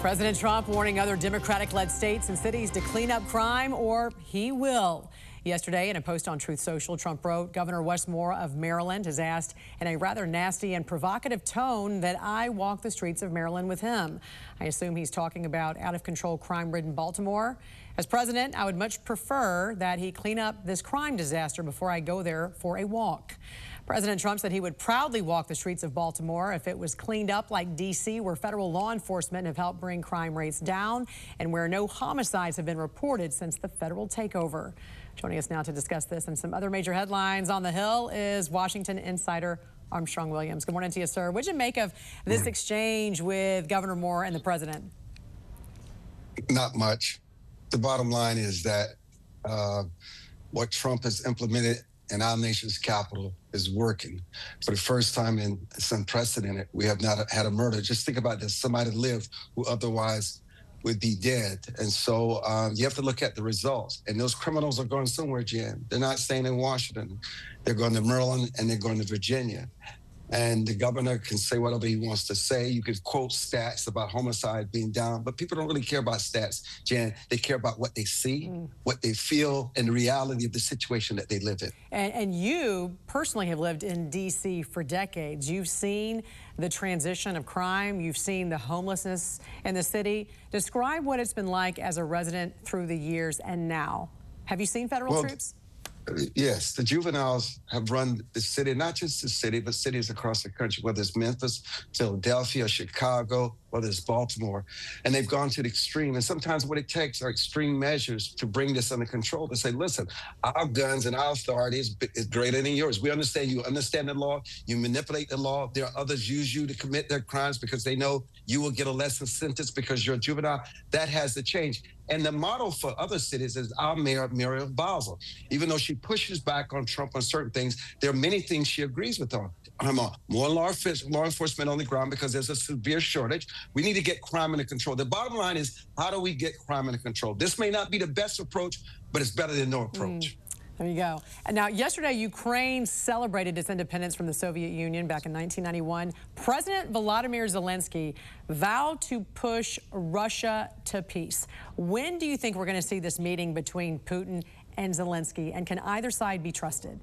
President Trump warning other Democratic-led states and cities to clean up crime, or he will. Yesterday, in a post on Truth Social, Trump wrote, Governor Wes Moore of Maryland has asked in a rather nasty and provocative tone that I walk the streets of Maryland with him. I assume he's talking about out-of-control, crime-ridden Baltimore. As president, I would much prefer that he clean up this crime disaster before I go there for a walk. President Trump said he would proudly walk the streets of Baltimore if it was cleaned up like D.C., where federal law enforcement have helped bring crime rates down and where no homicides have been reported since the federal takeover. Joining us now to discuss this and some other major headlines on the Hill is Washington insider Armstrong Williams. Good morning to you, sir. What did you make of this exchange with Governor Moore and the president? Not much. The bottom line is that what Trump has implemented in our nation's capital is working. For the first time it's unprecedented. We have not had a murder. Just think about this. Somebody lived who otherwise would be dead. And so you have to look at the results. And those criminals are going somewhere, Jen. They're not staying in Washington. They're going to Maryland and they're going to Virginia. And the governor can say whatever he wants to say. You could quote stats about homicide being down, but people don't really care about stats, Jen. They care about what they see, what they feel, and the reality of the situation that they live in. And you personally have lived in D.C. for decades. You've seen the transition of crime. You've seen the homelessness in the city. Describe what it's been like as a resident through the years and now. Have you seen federal troops? Yes, the juveniles have run the city, not just the city, but cities across the country, whether it's Memphis, Philadelphia, Chicago, whether it's Baltimore. And they've gone to the extreme. And sometimes what it takes are extreme measures to bring this under control, to say, listen, our guns and our authority is greater than yours. We understand you understand the law. You manipulate the law. There are others use you to commit their crimes because they know you will get a lesser sentence because you're a juvenile. That has to change. And the model for other cities is our mayor, Muriel Bowser. Even though she pushes back on Trump on certain things, there are many things she agrees with on. More law enforcement on the ground because there's a severe shortage. We need to get crime under control. The bottom line is, how do we get crime under control? This may not be the best approach, but it's better than no approach. There you go. And now, yesterday, Ukraine celebrated its independence from the Soviet Union back in 1991. President Volodymyr Zelensky vowed to push Russia to peace. When do you think we're going to see this meeting between Putin and Zelensky? And can either side be trusted?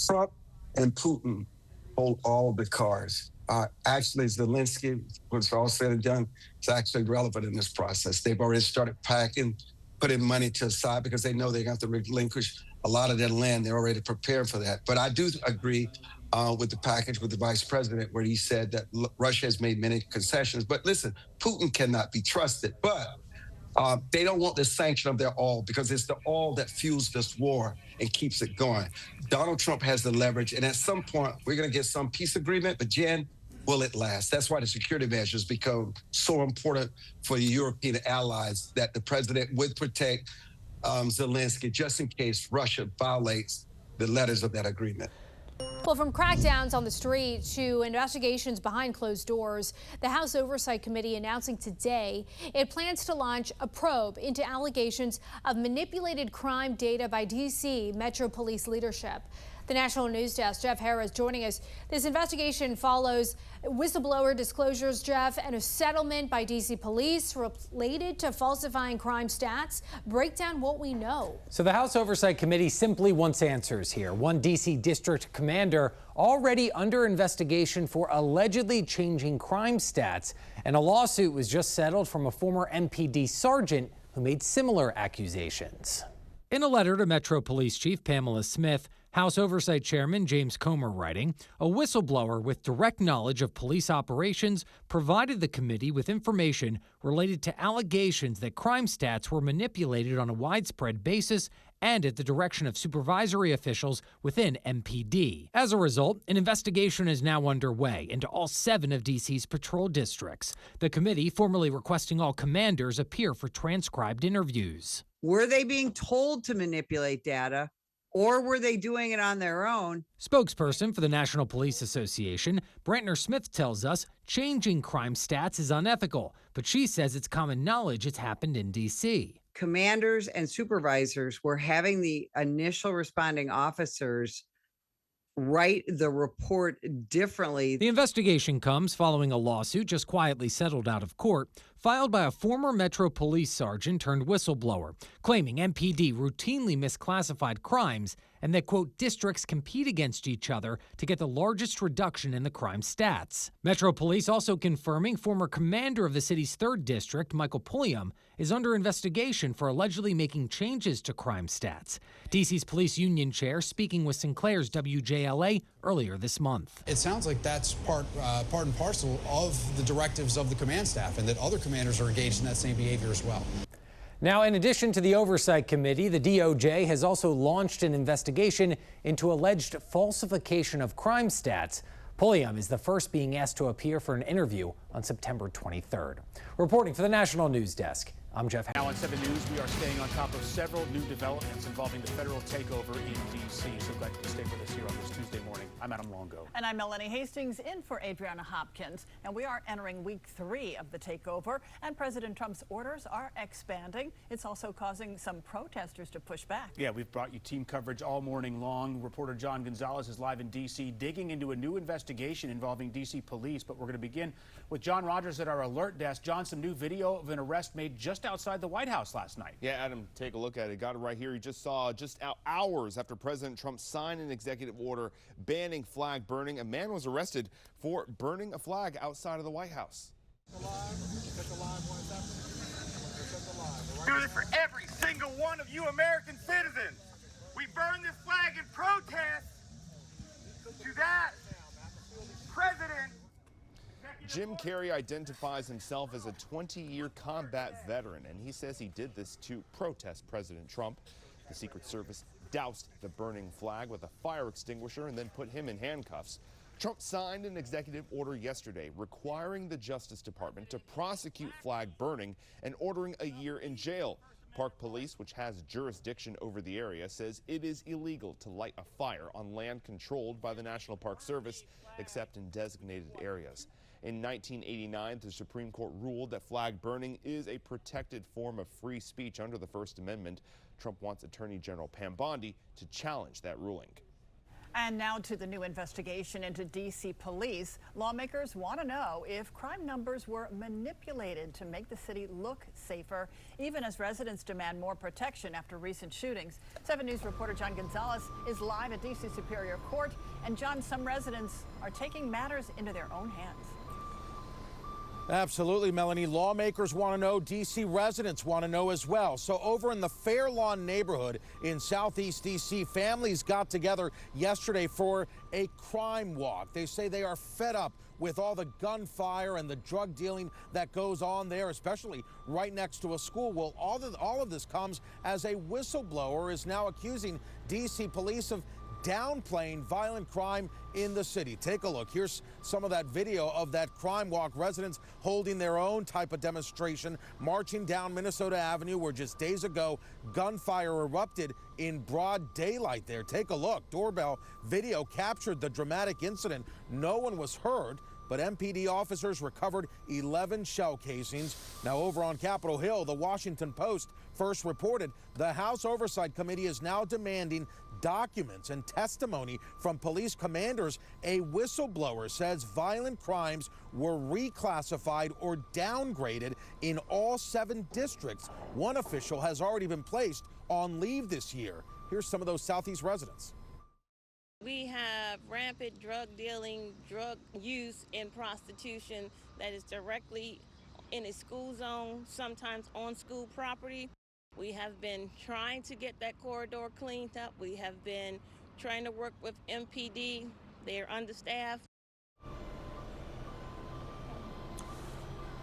Trump and Putin hold all the cards. Actually, Zelensky, when it's all said and done, is actually relevant in this process. They've already started putting money to the side because they know they have to relinquish a lot of their land. They're already prepared for that. But I do agree with the package with the vice president where he said that Russia has made many concessions. But listen, Putin cannot be trusted. But they don't want the sanction of their oil because it's the oil that fuels this war and keeps it going. Donald Trump has the leverage. And at some point, we're going to get some peace agreement. But Jen, will it last? That's why the security measures become so important for the European allies, that the president would protect Zelensky just in case Russia violates the letters of that agreement. Well, from crackdowns on the street to investigations behind closed doors, the House Oversight Committee announcing today it plans to launch a probe into allegations of manipulated crime data by D.C. Metro Police leadership. The National News Desk, Jeff Harris, joining us. This investigation follows whistleblower disclosures, Jeff, and a settlement by D.C. police related to falsifying crime stats. Break down what we know. So the House Oversight Committee simply wants answers here. One D.C. district commander already under investigation for allegedly changing crime stats. And a lawsuit was just settled from a former MPD sergeant who made similar accusations. In a letter to Metro Police Chief Pamela Smith, House Oversight Chairman James Comer writing, a whistleblower with direct knowledge of police operations provided the committee with information related to allegations that crime stats were manipulated on a widespread basis and at the direction of supervisory officials within MPD. As a result, an investigation is now underway into all 7 of D.C.'s patrol districts. The committee formally requesting all commanders appear for transcribed interviews. Were they being told to manipulate data? Or were they doing it on their own? Spokesperson for the National Police Association, Brantner Smith, tells us changing crime stats is unethical, but she says it's common knowledge it's happened in D.C. Commanders and supervisors were having the initial responding officers write the report differently. The investigation comes following a lawsuit just quietly settled out of court, filed by a former Metro Police sergeant turned whistleblower, claiming MPD routinely misclassified crimes and that, quote, districts compete against each other to get the largest reduction in the crime stats. Metro Police also confirming former commander of the city's 3rd district, Michael Pulliam, is under investigation for allegedly making changes to crime stats. DC's police union chair speaking with Sinclair's WJLA earlier this month. It sounds like that's part and parcel of the directives of the command staff, and that other commanders are engaged in that same behavior as well. Now, in addition to the Oversight Committee, the DOJ has also launched an investigation into alleged falsification of crime stats. Pulliam is the first being asked to appear for an interview on September 23rd. Reporting for the National News Desk, I'm Jeff. Now on 7 News, we are staying on top of several new developments involving the federal takeover in D.C. So glad you can stay with us here on this Tuesday morning. I'm Adam Longo. And I'm Melanie Hastings, in for Adriana Hopkins. And we are entering week 3 of the takeover, and President Trump's orders are expanding. It's also causing some protesters to push back. Yeah, we've brought you team coverage all morning long. Reporter John Gonzalez is live in D.C. digging into a new investigation involving D.C. police. But we're going to begin with John Rogers at our alert desk. John, some new video of an arrest made just outside the White House last night. Yeah, Adam, take a look at it. Got it right here. You just saw hours after President Trump signed an executive order banning flag burning. A man was arrested for burning a flag outside of the White House. Do this for every single one of you American citizens. We burn this flag in protest to that president. Jim Carrey identifies himself as a 20-year combat veteran, and he says he did this to protest President Trump. The Secret Service doused the burning flag with a fire extinguisher and then put him in handcuffs. Trump signed an executive order yesterday requiring the Justice Department to prosecute flag burning and ordering a year in jail. Park Police, which has jurisdiction over the area, says it is illegal to light a fire on land controlled by the National Park Service, except in designated areas. In 1989, the Supreme Court ruled that flag burning is a protected form of free speech under the First Amendment. Trump wants Attorney General Pam Bondi to challenge that ruling. And now to the new investigation into D.C. police. Lawmakers want to know if crime numbers were manipulated to make the city look safer, even as residents demand more protection after recent shootings. 7 News reporter John Gonzalez is live at D.C. Superior Court. And John, some residents are taking matters into their own hands. Absolutely, Melanie. Lawmakers want to know. D.C. residents want to know as well. So over in the Fair Lawn neighborhood in Southeast D.C., families got together yesterday for a crime walk. They say they are fed up with all the gunfire and the drug dealing that goes on there, especially right next to a school. Well, all of this comes as a whistleblower is now accusing D.C. police of downplaying violent crime in the city. Take a look. Here's some of that video of that crime walk. Residents holding their own type of demonstration, marching down Minnesota Avenue, where just days ago, gunfire erupted in broad daylight there. Take a look. Doorbell video captured the dramatic incident. No one was hurt, but MPD officers recovered 11 shell casings. Now over on Capitol Hill, the Washington Post first reported the House Oversight Committee is now demanding documents and testimony from police commanders. A whistleblower says violent crimes were reclassified or downgraded in all 7 districts. One official has already been placed on leave this year. Here's some of those Southeast residents. We have rampant drug dealing, drug use, and prostitution that is directly in a school zone, sometimes on school property. We have been trying to get that corridor cleaned up. We have been trying to work with MPD. They're understaffed.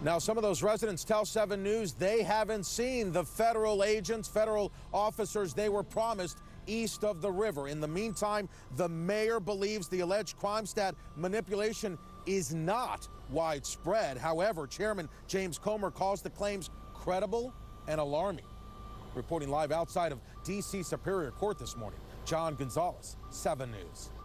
Now, some of those residents tell 7 News they haven't seen the federal agents, federal officers they were promised east of the river. In the meantime, the mayor believes the alleged crime stat manipulation is not widespread. However, Chairman James Comer calls the claims credible and alarming. Reporting live outside of D.C. Superior Court this morning, John Gonzalez, 7 News.